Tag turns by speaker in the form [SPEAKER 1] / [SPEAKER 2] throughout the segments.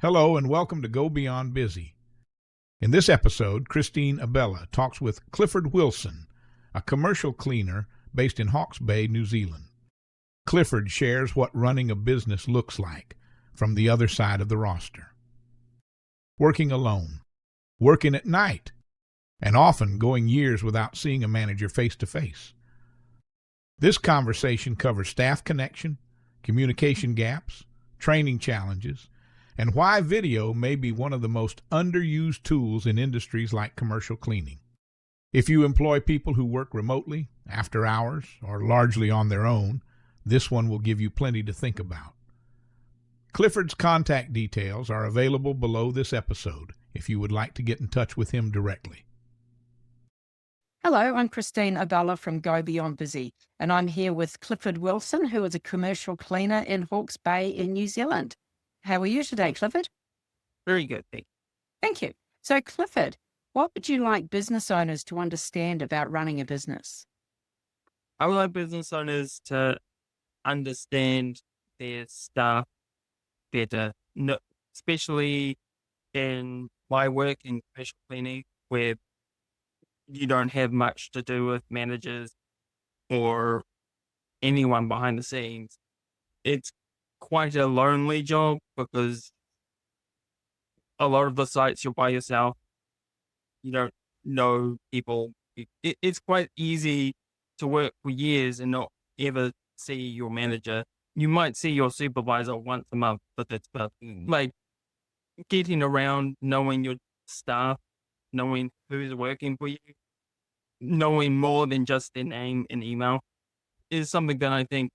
[SPEAKER 1] Hello and welcome to Go Beyond Busy. In this episode, Christine Abela talks with Clifford Wilson, a commercial cleaner based in Hawke's Bay, New Zealand. Clifford shares what running a business looks like from the other side of the roster. Working alone, working at night, and often going years without seeing a manager face to face. This conversation covers staff connection, communication gaps, training challenges, and why video may be one of the most underused tools in industries like commercial cleaning. If you employ people who work remotely, after hours, or largely on their own, this one will give you plenty to think about. Clifford's contact details are available below this episode if you would like to get in touch with him directly.
[SPEAKER 2] Hello, I'm Christine Abela from Go Beyond Busy, and I'm here with Clifford Wilson, who is a commercial cleaner in Hawke's Bay in New Zealand. How are you today, Clifford?
[SPEAKER 3] Very good, thank you.
[SPEAKER 2] Thank you. So, Clifford, what would you like business owners to understand about running a business?
[SPEAKER 3] I would like business owners to understand their staff better, especially in my work in commercial cleaning, where you don't have much to do with managers or anyone behind the scenes. It's quite a lonely job because a lot of the sites you're by yourself. You don't know people. It's quite easy to work for years and not ever see your manager. You might see your supervisor once a month, but that's about like getting around, knowing your staff, knowing who's working for you, knowing more than just their name and email is something that I think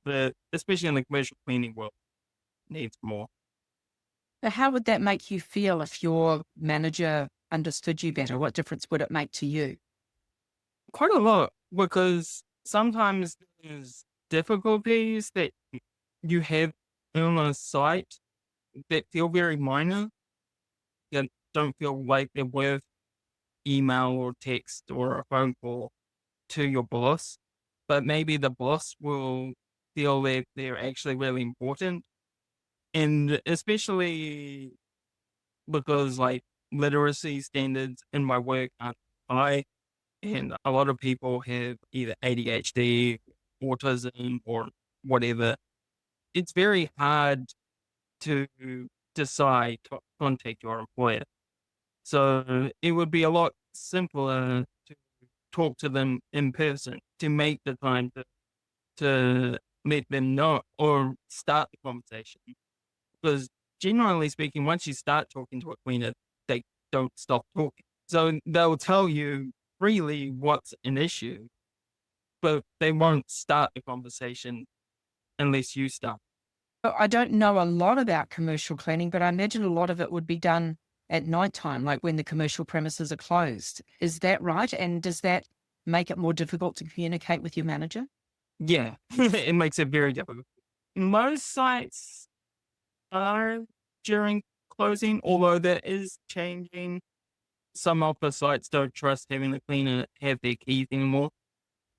[SPEAKER 3] that, especially in the commercial cleaning world, needs more.
[SPEAKER 2] But how would that make you feel if your manager understood you better? What difference would it make to you?
[SPEAKER 3] Quite a lot, because sometimes there's difficulties that you have on a site that feel very minor, that don't feel like they're worth email or text or a phone call to your boss, but maybe the boss will feel that they're actually really important. And especially because like literacy standards in my work aren't high, and a lot of people have either ADHD, autism, or whatever. It's very hard to decide to contact your employer. So it would be a lot simpler to talk to them in person, to make the time to let them know or start the conversation. Because generally speaking, once you start talking to a cleaner, they don't stop talking. So they'll tell you freely what's an issue, but they won't start the conversation unless you start.
[SPEAKER 2] I don't know a lot about commercial cleaning, but I imagine a lot of it would be done at nighttime, like when the commercial premises are closed. Is that right? And does that make it more difficult to communicate with your manager?
[SPEAKER 3] Yeah, it makes it very difficult. Most sites are during closing, although that is changing. Some of the sites don't trust having the cleaner have their keys anymore.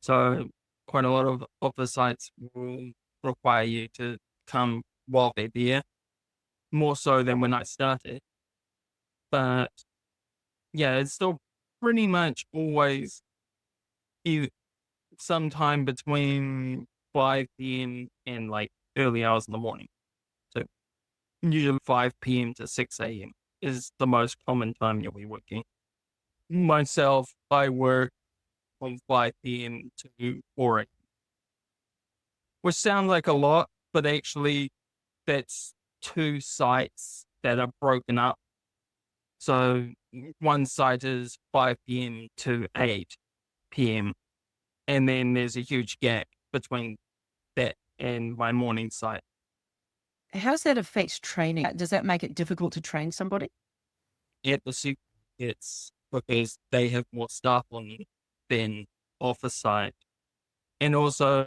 [SPEAKER 3] So quite a lot of office sites will require you to come while they're there, more so than when I started. But yeah, it's still pretty much always sometime between 5 p.m. and like early hours in the morning. So usually 5 p.m. to 6 a.m. is the most common time you'll be working. Myself, I work from 5 p.m. to 4 a.m. Which sounds like a lot, but actually that's two sites that are broken up. So one site is 5 p.m. to 8 p.m. And then there's a huge gap between that and my morning site.
[SPEAKER 2] How does that affect training? Does that make it difficult to train somebody?
[SPEAKER 3] At the supermarkets, because they have more staff on than off the site. And also,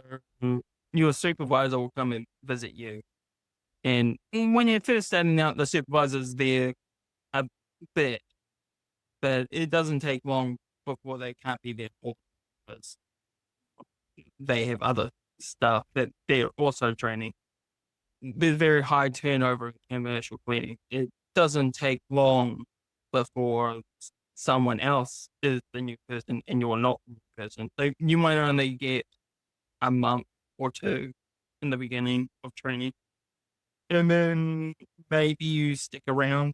[SPEAKER 3] your supervisor will come and visit you. And when you're first starting out, the supervisor's there a bit, but it doesn't take long before they can't be there because they have other staff that they're also training. there's very high turnover in commercial cleaning. It doesn't take long before someone else is the new person and you're not the new person. So you might only get a month or two in the beginning of training. And then maybe you stick around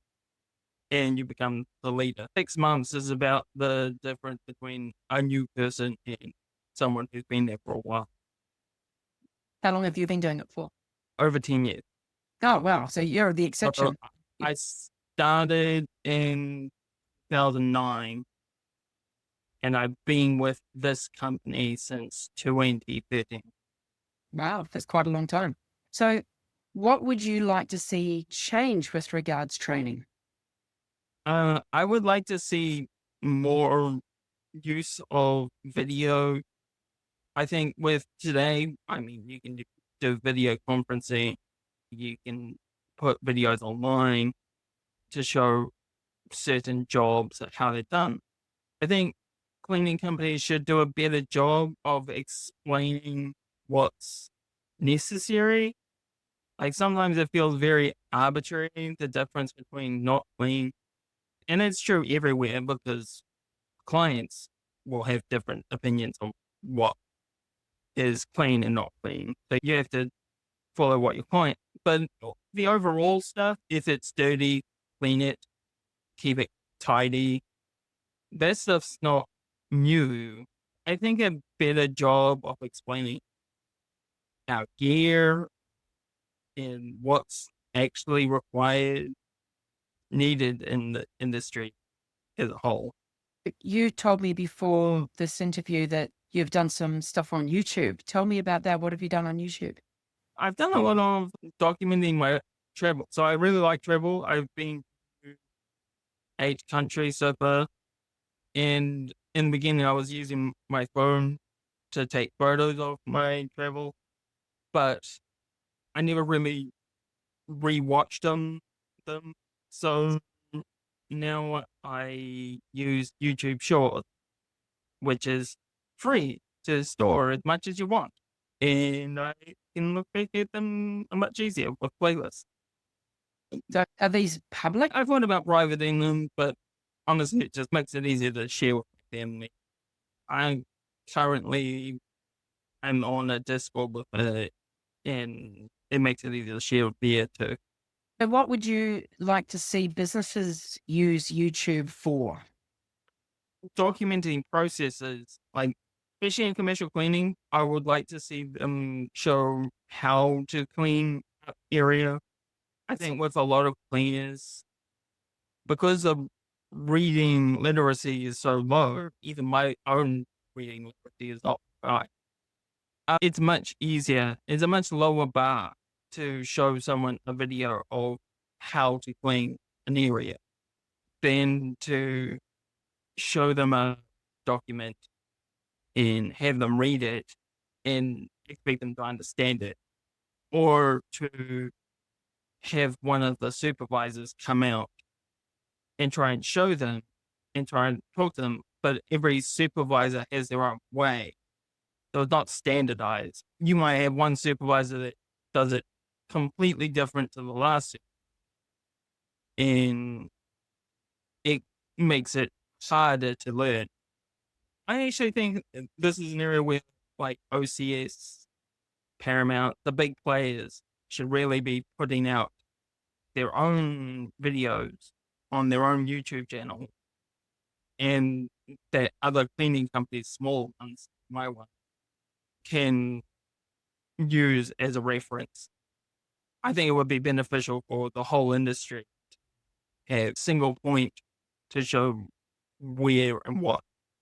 [SPEAKER 3] and you become the leader. 6 months is about the difference between a new person and someone who's been there for a while.
[SPEAKER 2] How long have you been doing it for?
[SPEAKER 3] Over 10 years.
[SPEAKER 2] Oh, wow. So you're the exception.
[SPEAKER 3] I started in 2009 and I've been with this company since 2013.
[SPEAKER 2] Wow, that's quite a long time. So what would you like to see change with regards training?
[SPEAKER 3] I would like to see more use of video. I think with today, I mean, you can do video conferencing. You can put videos online to show certain jobs and how they're done. I think cleaning companies should do a better job of explaining what's necessary. Like sometimes it feels very arbitrary, the difference between not clean. And it's true everywhere because clients will have different opinions on what is clean and not clean. So you have to follow what your client, but the overall stuff, if it's dirty, clean it, keep it tidy. That stuff's not new. I think a better job of explaining our gear and what's actually required, needed in the industry as a whole.
[SPEAKER 2] You told me before this interview that you've done some stuff on YouTube. Tell me about that. What have you done on YouTube?
[SPEAKER 3] I've done a lot of documenting my travel. So I really like travel. I've been to 8 countries so far. And in the beginning, I was using my phone to take photos of my travel, but I never really rewatched them. So now I use YouTube Shorts, which is free to store as much as you want. And I can look back at them much easier with playlists.
[SPEAKER 2] So are these public?
[SPEAKER 3] I've thought about privating them, but honestly, it just makes it easier to share with my family. I currently am on a Discord with it, and it makes it easier to share with there too.
[SPEAKER 2] So what would you like to see businesses use YouTube for?
[SPEAKER 3] Documenting processes, like especially in commercial cleaning, I would like to see them show how to clean an area. I think with a lot of cleaners, because the reading literacy is so low, even my own reading literacy is not high. It's much easier. It's a much lower bar to show someone a video of how to clean an area than to show them a document and have them read it and expect them to understand it, or to have one of the supervisors come out and try and show them and try and talk to them. But every supervisor has their own way. So it's not standardized. You might have one supervisor that does it completely different to the last, and it makes it harder to learn. I actually think this is an area where, like OCS, Paramount, the big players should really be putting out their own videos on their own YouTube channel, and that other cleaning companies, small ones, my one, can use as a reference. I think it would be beneficial for the whole industry to have a single point to show where and what.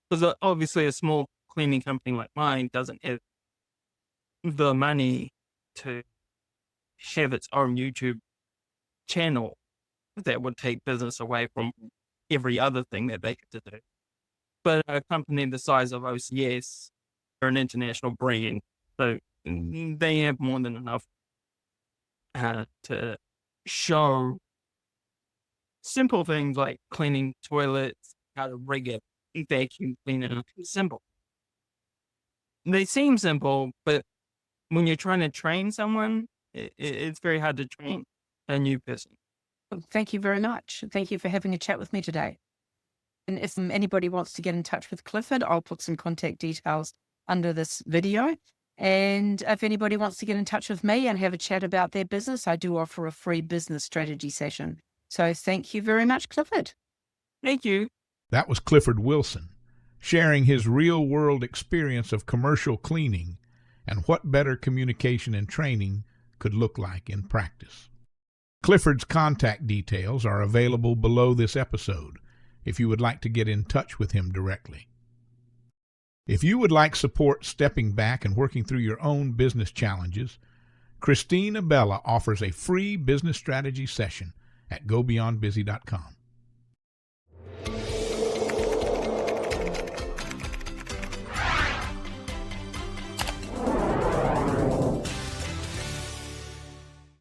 [SPEAKER 3] Because obviously a small cleaning company like mine doesn't have the money to have its own YouTube channel. That would take business away from every other thing that they could do. But a company the size of OCS, are an international brand, so they have more than enough to show simple things like cleaning toilets, how to rig a vacuum cleaner. Simple. They seem simple, but when you're trying to train someone, it's very hard to train a new person.
[SPEAKER 2] Well, thank you very much. Thank you for having a chat with me today. And if anybody wants to get in touch with Clifford, I'll put some contact details under this video. And if anybody wants to get in touch with me and have a chat about their business, I do offer a free business strategy session. So thank you very much, Clifford.
[SPEAKER 3] Thank you.
[SPEAKER 1] That was Clifford Wilson, sharing his real-world experience of commercial cleaning and what better communication and training could look like in practice. Clifford's contact details are available below this episode if you would like to get in touch with him directly. If you would like support stepping back and working through your own business challenges, Christine Abela offers a free business strategy session at gobeyondbusy.com.